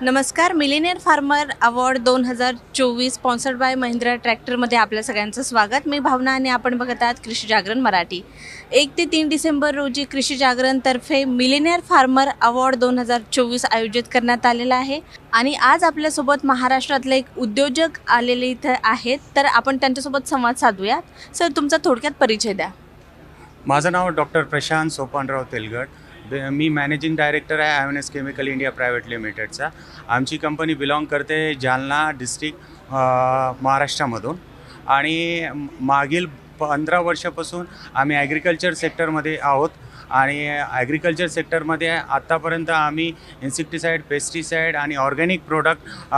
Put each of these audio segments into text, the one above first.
नमस्कार. Millionaire farmer award 2024 sponsored by Mahindra ट्रॅक्टरमध्ये आपल्या सगळ्यांचं स्वागत. मी भावना आणि आपण बघत आहात कृषी जागरण मराठी. 1 ते 3 डिसेंबर रोजी कृषी जागरणतर्फे मिलेनियर फार्मर अवॉर्ड 2024 आयोजित करण्यात आलेला आहे आणि आज आपल्यासोबत महाराष्ट्रातले एक उद्योजक आलेले इथं आहेत, तर आपण त्यांच्यासोबत संवाद साधूयात. सर, तुमचा थोडक्यात परिचय द्या. माझं नाव डॉक्टर प्रशांत सोपानराव तेलगट. मी मॅनेजिंग डायरेक्टर आहे ॲव्हनेस केमिकल इंडिया प्रायव्हेट लिमिटेडचा. आमची कंपनी बिलॉंग करते जालना डिस्ट्रिक्ट महाराष्ट्रामधून आणि मागील 15 वर्षापासून आम्ही ॲग्रिकल्चर सेक्टरमध्ये आहोत आणि ॲग्रिकल्चर सेक्टरमध्ये आत्तापर्यंत आम्ही इन्सेक्टिसाईड, पेस्टिसाईड आणि ऑर्गॅनिक प्रोडक्ट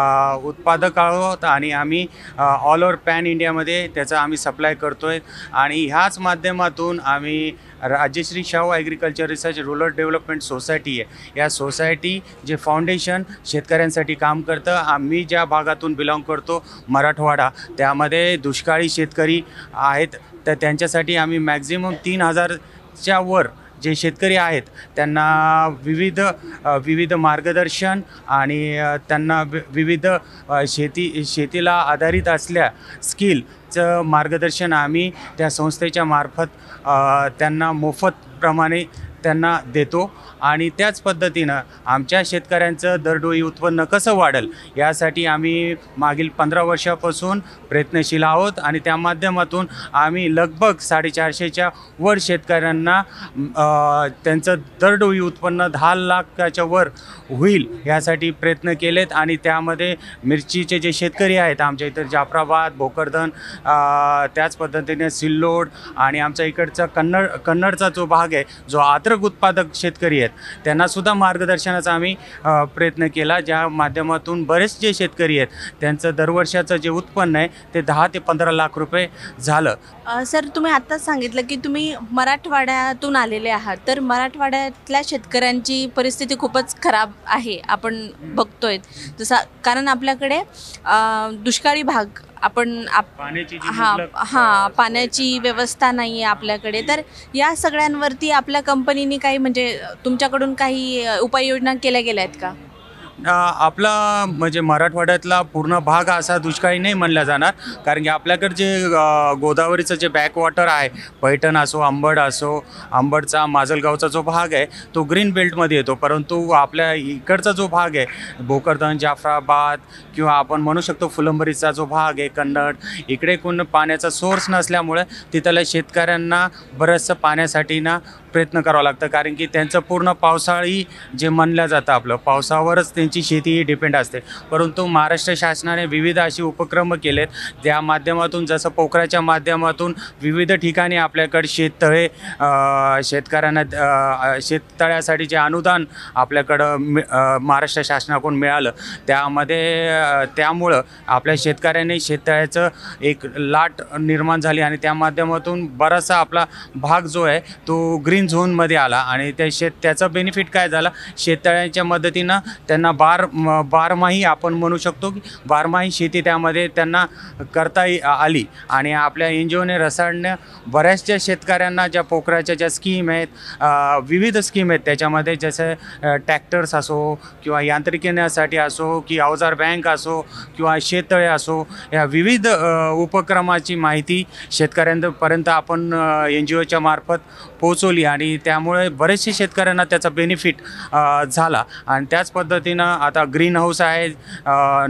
उत्पादक आहोत आणि आम्ही ऑल ओव्हर पॅन इंडियामध्ये त्याचा आम्ही सप्लाय करतो आहे. आणि ह्याच माध्यमातून आम्ही Rajashri Shahu agriculture research rural development society आहे, या सोसायटी जे फाउंडेशन शेतकऱ्यांसाठी काम करतं. आम्ही ज्या भागातून बिलॉंग करतो मराठवाडा, त्यामध्ये दुष्काळी शेतकरी आहेत, तर त्यांच्यासाठी आम्ही मॅक्झिमम 3000च्या वर जे शेतकरी आहेत त्यांना विविध मार्गदर्शन आणि त्यांना विविध शेतीला आधारित असल्या स्किलचं मार्गदर्शन आम्ही त्या संस्थेच्या मार्फत त्यांना मोफतप्रमाणे त्यांना देतो. आणि त्याच पद्धतीनं आमच्या शेतकऱ्यांचं दरडोई उत्पन्न कसं वाढेल यासाठी आम्ही मागील 15 वर्षापासून प्रयत्नशील आहोत आणि त्या माध्यमातून आम्ही लगभग 450च्या वर शेतकऱ्यांना त्यांचं दरडोई उत्पन्न 10 लाखाच्या वर होईल यासाठी प्रयत्न केलेत. आणि त्यामध्ये मिरचीचे जे शेतकरी आहेत आमच्या इतर जाफराबाद, भोकरदन, त्याच पद्धतीने सिल्लोड आणि आमच्या इकडचा कन्नडचा जो भाग आहे, जो अद्रक उत्पादक शेतकरी आहेत, त्यांनासुद्धा मार्गदर्शनाचा आम्ही प्रयत्न केला, ज्या माध्यमातून बरेच जे शेतकरी आहेत त्यांचं दरवर्षाचं जे उत्पन्न आहे ते 10 ते 15 लाख रुपये झालं. सर, तुम्ही आत्ताच सांगितलं की तुम्ही मराठवाड्यातून आलेले आहात, तर मराठवाड्यातल्या शेतकऱ्यांची परिस्थिती खूपच खराब आहे आपण बघतोय. जसा कारण आपल्याकडे दुष्काळी भाग पाण्याची व्यवस्था नाही आहे आपल्याकडे. तर या सगळ्यांवरती आपल्या कंपनीने काही म्हणजे तुमच्याकडून काही उपाययोजना केल्या गेल्या आहेत का? आपला म्हणजे मराठवाड्यातला पूर्ण भाग असा दुष्काळी नाही म्हणला जाणार, कारण की आपल्याकडे जे गोदावरीचं जे बॅकवॉटर आहे, पैठण असो, अंबड असो, अंबडचा माजलगावचा जो भाग आहे तो ग्रीन बेल्टमध्ये येतो. परंतु आपल्या इकडचा जो भाग आहे भोकरदन, जाफराबाद किंवा आपण म्हणू शकतो फुलंबरीचा जो भाग आहे, कन्नड, इकडे कोण पाण्याचा सोर्स नसल्यामुळे तिथल्या शेतकऱ्यांना बरंचसं पाण्यासाठी प्रयत्न करावा लागतं, कारण की त्यांचं पूर्ण पावसाळी जे म्हणलं जातं आपलं पावसावरच त्यांची शेती डिपेंड असते. परंतु महाराष्ट्र शासनाने विविध अशी उपक्रम केलेत, त्या माध्यमातून जसं पोखराच्या माध्यमातून विविध ठिकाणी आपल्याकडे शेततळे, शेतकऱ्यांना शेततळ्यासाठी जे अनुदान आपल्याकडं महाराष्ट्र शासनाकडून मिळालं, त्यामुळं आपल्या शेतकऱ्यांनी शेततळ्याचं एक लाट निर्माण झाली आणि त्या माध्यमातून बराचसा आपला भाग जो आहे तो ग्रीन झोनमध्ये आला. आणि त्याचं बेनिफिट काय झालं, शेततळ्यांच्या मदतीनं त्यांना बारमाही आपण म्हणू शकतो की बारमाही शेती त्यामध्ये त्यांना करता आली. आणि आपल्या NGOने रसाळने बऱ्याचशा शेतकऱ्यांना ज्या पोखराच्या ज्या स्कीम आहेत, विविध स्कीम आहेत, त्याच्यामध्ये जसं ट्रॅक्टर्स असो किंवा यांत्रिकीकरणासाठी असो की अवजार बँक असो किंवा शेततळे असो, या विविध उपक्रमाची माहिती शेतकऱ्यांपर्यंत आपण NGOच्या मार्फत पोचवली आणि त्यामुळे बरेचसे शेतकऱ्यांना त्याचा बेनिफिट झाला. आणि त्याच पद्धतीनं आता ग्रीन हाऊस आहे,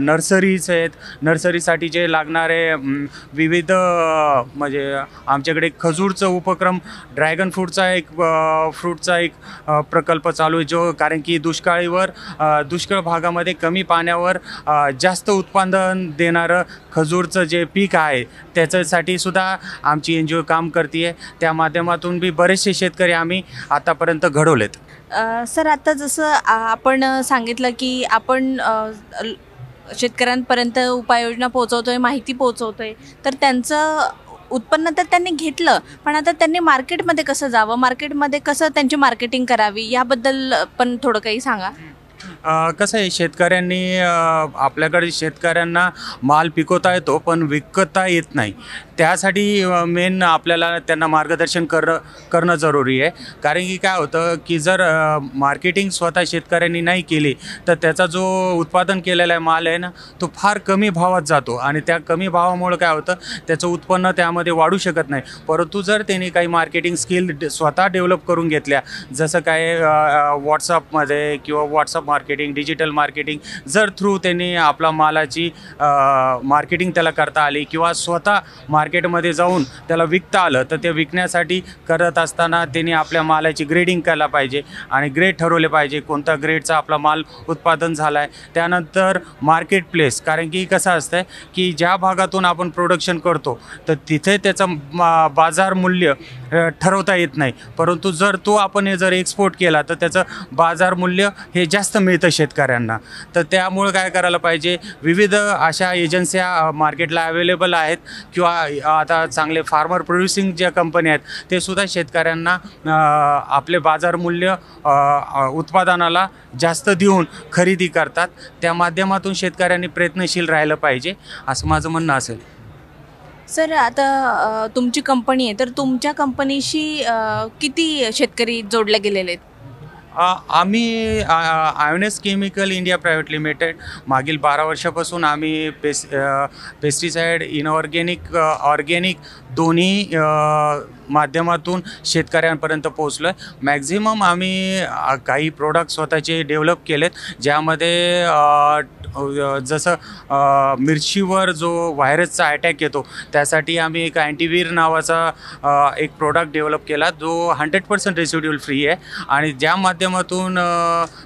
नर्सरीज आहेत, नर्सरीसाठी जे लागणारे विविध म्हणजे आमच्याकडे खजूरचं उपक्रम, ड्रॅगन फ्रूटचा एक प्रकल्प चालू आहे, जो कारण की दुष्काळ भागामध्ये कमी पाण्यावर जास्त उत्पादन देणारं खजूरचं जे पीक आहे त्याच्यासाठी सुद्धा आमची NGO काम करते आहे. त्या माध्यमातून बी बरेचसे शेतकरी आम्ही आतापर्यंत घडवलेत. सर, आता जसं आपण सांगितलं की आपण शेतकऱ्यांपर्यंत उपाययोजना पोहोचवतोय, माहिती पोहोचवतोय, तर त्यांचं उत्पन्न तर त्यांनी घेतलं, पण आता त्यांनी मार्केटमध्ये कसं जावं, मार्केटमध्ये कसं त्यांची मार्केटिंग करावी, याबद्दल पण थोडं काही सांगा. कसं आहे, शेतकऱ्यांनी आपल्याकडे शेतकऱ्यांना माल पिकवता येतो पण विकता येत नाही. त्यासाठी मेन आपल्याला त्यांना मार्गदर्शन करणं जरुरी आहे. कारण की काय होतं की जर मार्केटिंग स्वतः शेतकऱ्यांनी नाही केली तर त्याचा जो उत्पादन केलेला आहे माल आहे ना, तो फार कमी भावात जातो आणि त्या कमी भावामुळे काय होतं, त्याचं उत्पन्न त्यामध्ये वाढू शकत नाही. परंतु जर त्यांनी काही मार्केटिंग स्किल स्वतः डेव्हलप करून घेतल्या, जसं काय व्हॉट्सअपमध्ये किंवा व्हॉट्सअप मार्केटिंग, डिजिटल मार्केटिंग, जर थ्रू त्यांनी आपला मालाची मार्केटिंग त्याला करता आली किंवा स्वतः मार्केटमध्ये जाऊन त्याला विकता आलं, तर ते विकण्यासाठी करत असताना त्यांनी आपल्या मालाची ग्रेडिंग केला पाहिजे आणि ग्रेड ठरवले पाहिजे, कोणता ग्रेडचा आपला माल उत्पादन झाला आहे. त्यानंतर मार्केट प्लेस, कारण की कसं असतं की ज्या भागातून आपण प्रोडक्शन करतो तर तिथे त्याचं बाजार मूल्य ठरवता येत नाही. परंतु जर तो आपण हे जर एक्सपोर्ट केला तर त्याचं बाजार मूल्य हे जास्त मिळतं शेतकऱ्यांना. तर त्यामुळे काय करायला पाहिजे, विविध अशा एजन्स्या मार्केटला अवेलेबल आहेत किंवा आता चांगले फार्मर प्रोड्युसिंग ज्या कंपन्या आहेत ते सुद्धा शेतकऱ्यांना आपले बाजार मूल्य उत्पादनाला जास्त देऊन खरेदी करतात. त्या माध्यमातून शेतकऱ्यांनी प्रयत्नशील राहिलं पाहिजे असं माझं म्हणणं असेल. सर, आता तुमची कंपनी आहे, तर तुमच्या कंपनीशी किती शेतकरी जोडले गेलेले आहेत? आम्ही आयोनेस केमिकल इंडिया प्रायव्हेट लिमिटेड मागील 12 वर्षापासून आम्ही पेस्टिसाईड, इनऑर्गॅनिक, ऑर्गॅनिक दोन्ही माध्यमातून शेतकऱ्यांपर्यंत पोहोचलो आहे. मॅक्झिमम आम्ही काही प्रोडक्ट स्वतःचे डेव्हलप केलेत, ज्यामध्ये जसं मिरचीवर जो व्हायरसचा अटॅक येतो त्यासाठी आम्ही एक अँटीवीर नावाचा एक प्रोडक्ट डेव्हलप केला, जो 100% रेसिड्युअल फ्री आहे आणि ज्या माध्यमातून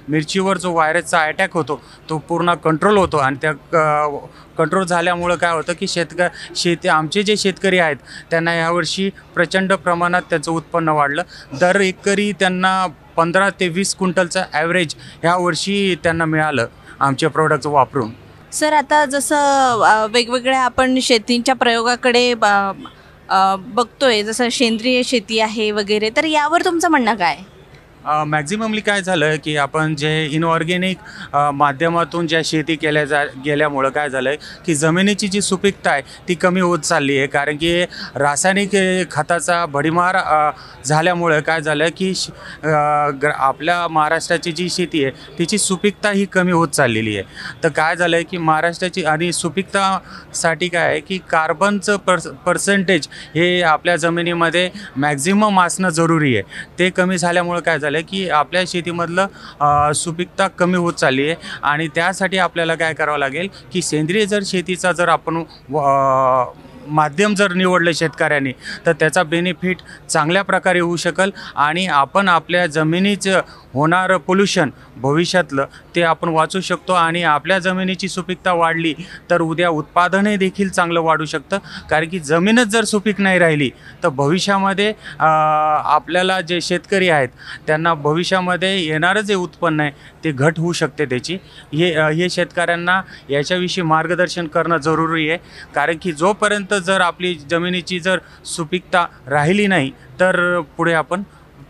मिरचीवर जो व्हायरसचा अटॅक होतो तो पूर्ण कंट्रोल होतो. आणि त्या कंट्रोल झाल्यामुळं काय होतं की आमचे जे शेतकरी आहेत त्यांना यावर्षी प्रचंड प्रमाणात त्याचं उत्पन्न वाढलं. दर एकरी त्यांना 15 ते 20 क्विंटलचं ॲव्हरेज ह्यावर्षी त्यांना मिळालं आमच्या प्रोडक्ट वापरून. सर, आता जसं वेगवेगळ्या आपण शेतींच्या प्रयोगाकडे बघतोय, जसं सेंद्रिय शेती आहे वगैरे, तर यावर तुमचं म्हणणं काय? मॅक्झिममली काय झालं की आपण जे इनऑर्गॅनिक माध्यमातून ज्या शेती गेल्यामुळं काय झालं आहे की जमिनीची जी सुपीकता आहे ती कमी होत चालली आहे. कारण की रासायनिक खताचा भडीमार झाल्यामुळं काय झालं की आपल्या महाराष्ट्राची जी शेती आहे तिची सुपीकता ही कमी होत चाललेली आहे. तर काय झालं आहे की महाराष्ट्राची आणि सुपीकतासाठी काय आहे की कार्बनचं पर्सेंटेज हे आपल्या जमिनीमध्ये मॅक्झिमम असणं जरुरी आहे. ते कमी झाल्यामुळं काय झालं की आपल्या शेतीमधलं सुपीकता कमी होत चालली आहे आणि त्यासाठी आपल्याला काय करावं लागेल की सेंद्रिय जर शेतीचा जर आपण माध्यम जर निवडलं शेतकऱ्यांनी तर त्याचा बेनिफिट चांगल्या प्रकारे होऊ शकेल आणि आपण आपल्या जमिनीचं होणारं पोल्युशन भविष्यातलं ते आपण वाचू शकतो आणि आपल्या जमिनीची सुपीकता वाढली तर उद्या उत्पादनही देखील चांगलं वाढू शकतं. कारण की जमीनच जर सुपीक नाही राहिली तर भविष्यामध्ये आपल्याला जे शेतकरी आहेत त्यांना भविष्यामध्ये येणारं जे उत्पन्न आहे ते घट होऊ शकते त्याची. हे शेतकऱ्यांना याच्याविषयी मार्गदर्शन करणं जरुरी आहे. कारण की जोपर्यंत जर आपली जमिनीची जर सुपीकता राहिली नाही तर पुढे आपण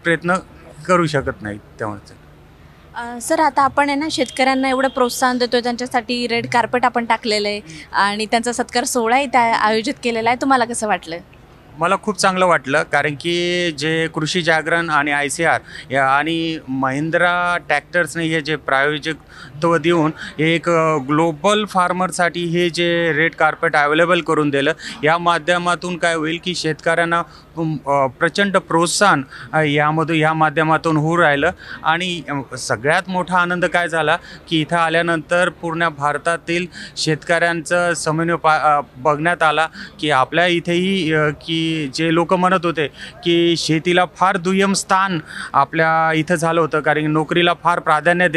प्रयत्न करू शकत नाही. त्यामुळे सर, आता आपण आहे ना शेतकऱ्यांना एवढं प्रोत्साहन देतोय, त्यांच्यासाठी रेड कार्पेट आपण टाकलेलं आहे आणि त्यांचा सत्कार सोहळाही त्या आयोजित केलेला आहे. तुम्हाला कसं वाटलं? मला खूप चांगलं वाटलं. कारण की जे कृषी जागरण आणि ICR या आणि महिंद्रा ट्रॅक्टर्सने हे जे प्रायोजकत्व देऊन एक ग्लोबल फार्मरसाठी हे जे रेड कार्पेट अवेलेबल करून दिलं, या माध्यमातून काय होईल की शेतकऱ्यांना प्रचंड प्रोत्साहन या माध्यमातून होऊ राहिलं. आणि सगळ्यात मोठा आनंद काय झाला की इथं आल्यानंतर पूर्ण भारतातील शेतकऱ्यांचं समन्वय बघण्यात आला की आपल्या इथेही की जे लोक म्हणत होते की शेतीला फार दुय्यम स्थान आपल्या इथं झालं होतं, कारण नोकरीला फार प्राधान्य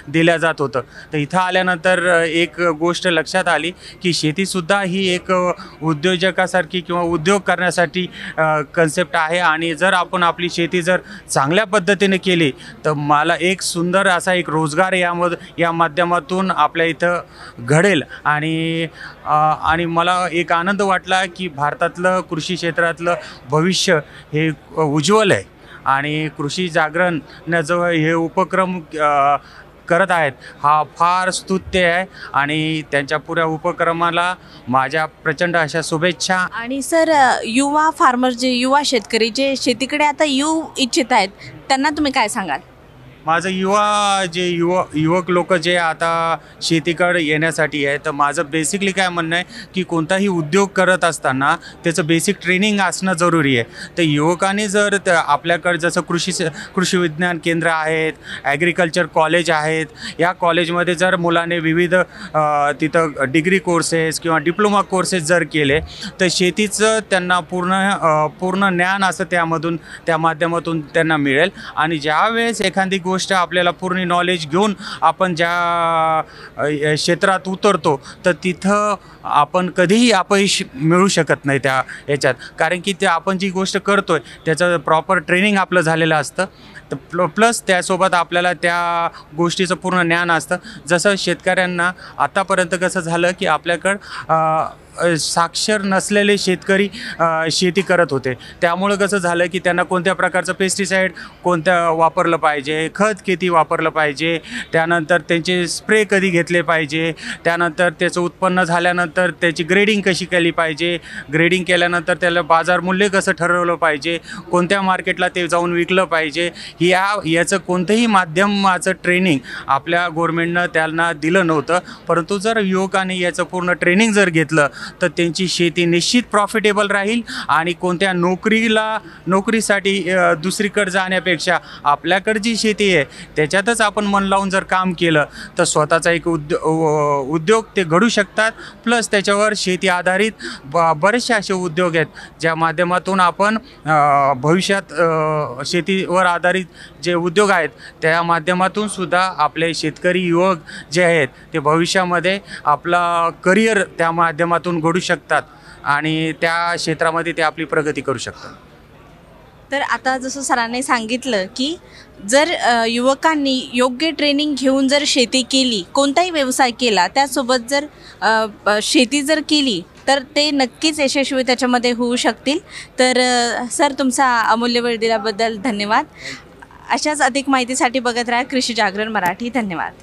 दिल्या जात होतं. तर इथं आल्यानंतर एक गोष्ट लक्षात आली की शेतीसुद्धा ही एक उद्योजकासारखी किंवा उद्योग करण्यासाठी कन्सेप्ट आहे आणि जर आपण आपली शेती जर चांगल्या पद्धतीने केली तर मला एक सुंदर असा एक रोजगार या माध्यमातून आपल्या इथं घडेल. आणि मला एक आनंद वाटला की भारतातलं कृषी क्षेत्रातलं भविष्य हे उज्ज्वल आहे आणि कृषी जागरण जो हे उपक्रम करत आहेत हा फार स्तुत्य आहे आणि त्यांच्या पुऱ्या उपक्रमाला माझ्या प्रचंड अशा शुभेच्छा. आणि सर, युवा फार्मर जे युवा शेतकरी जे शेतीकडे आता येऊ इच्छित आहेत त्यांना तुम्ही काय सांगाल? माझं युवक लोक जे आता शेतीकडे येण्यासाठी आहे, तर माझं बेसिकली काय म्हणणं आहे की कोणताही उद्योग करत असताना त्याचं बेसिक ट्रेनिंग असणं जरुरी आहे. तर युवकांनी जर आपल्याकडे जसं कृषी विज्ञान केंद्र आहेत, ॲग्रिकल्चर कॉलेज आहेत, या कॉलेजमध्ये जर मुलाने विविध तिथं डिग्री कोर्सेस किंवा डिप्लोमा कोर्सेस जर केले तर शेतीचं त्यांना पूर्ण ज्ञान असं त्या माध्यमातून त्यांना मिळेल. आणि ज्यावेळेस एखादी गोष्ट आपल्याला पूर्ण नॉलेज घेऊन आपण ज्या क्षेत्रात उतरतो तर तिथं आपण कधीही अपयश मिळू शकत नाही त्या याच्यात, कारण की आपण जी गोष्ट करतोय त्याचं प्रॉपर ट्रेनिंग आपलं झालेलं असतं. तर प्लस त्यासोबत आपल्याला त्या गोष्टीचं पूर्ण ज्ञान असतं. जसं शेतकऱ्यांना आतापर्यंत कसं झालं की आपल्याकडं साक्षर नसलेले शेतकरी शेती करत होते, त्यामुळं कसं झालं की त्यांना कोणत्या प्रकारचं पेस्टिसाईड वापरलं पाहिजे, खत किती वापरलं पाहिजे, त्यानंतर त्यांचे स्प्रे कधी घेतले पाहिजे, त्यानंतर त्याचं उत्पन्न झाल्यानंतर त्याची ग्रेडिंग कशी केली पाहिजे, ग्रेडिंग केल्यानंतर त्याला बाजार मूल्य कसं ठरवलं पाहिजे, कोणत्या मार्केटला ते जाऊन विकलं पाहिजे, याचं कोणतंही माध्यमाचं ट्रेनिंग आपल्या गव्हर्नमेंटनं त्यांना दिलं नव्हतं. परंतु जर युवकांनी याचं पूर्ण ट्रेनिंग जर घेतलं तर त्यांची शेती निश्चित प्रॉफिटेबल राहील आणि कोणत्या नोकरीसाठी दुसरीकडे जाण्यापेक्षा आपल्याकडे जी शेती आहे त्याच्यातच आपण मन लावून जर काम केलं तर स्वतःचा एक उद्योग ते घडू शकतात. प्लस त्याच्यावर शेती आधारित बरेचसे असे उद्योग आहेत ज्या माध्यमातून आपण भविष्यात शेतीवर आधारित जे उद्योग आहेत त्या माध्यमातून सुद्धा आपले शेतकरी युवक जे आहेत ते भविष्यामध्ये आपला करिअर त्या माध्यमातून घडू शकतात आणि त्या क्षेत्रामध्ये ते आपली प्रगती करू शकतात. तर आता जसं सरांनी सांगितलं की जर युवकांनी योग्य ट्रेनिंग घेऊन जर शेती केली, कोणताही व्यवसाय केला, त्यासोबत जर शेती जर केली तर ते नक्कीच यशस्वी त्याच्यामध्ये होऊ शकतील. तर सर, तुमचा अमूल्य वेळ दिल्याबद्दल धन्यवाद. अशाच अधिक माहितीसाठी बघत राहा कृषी जागरण मराठी. धन्यवाद.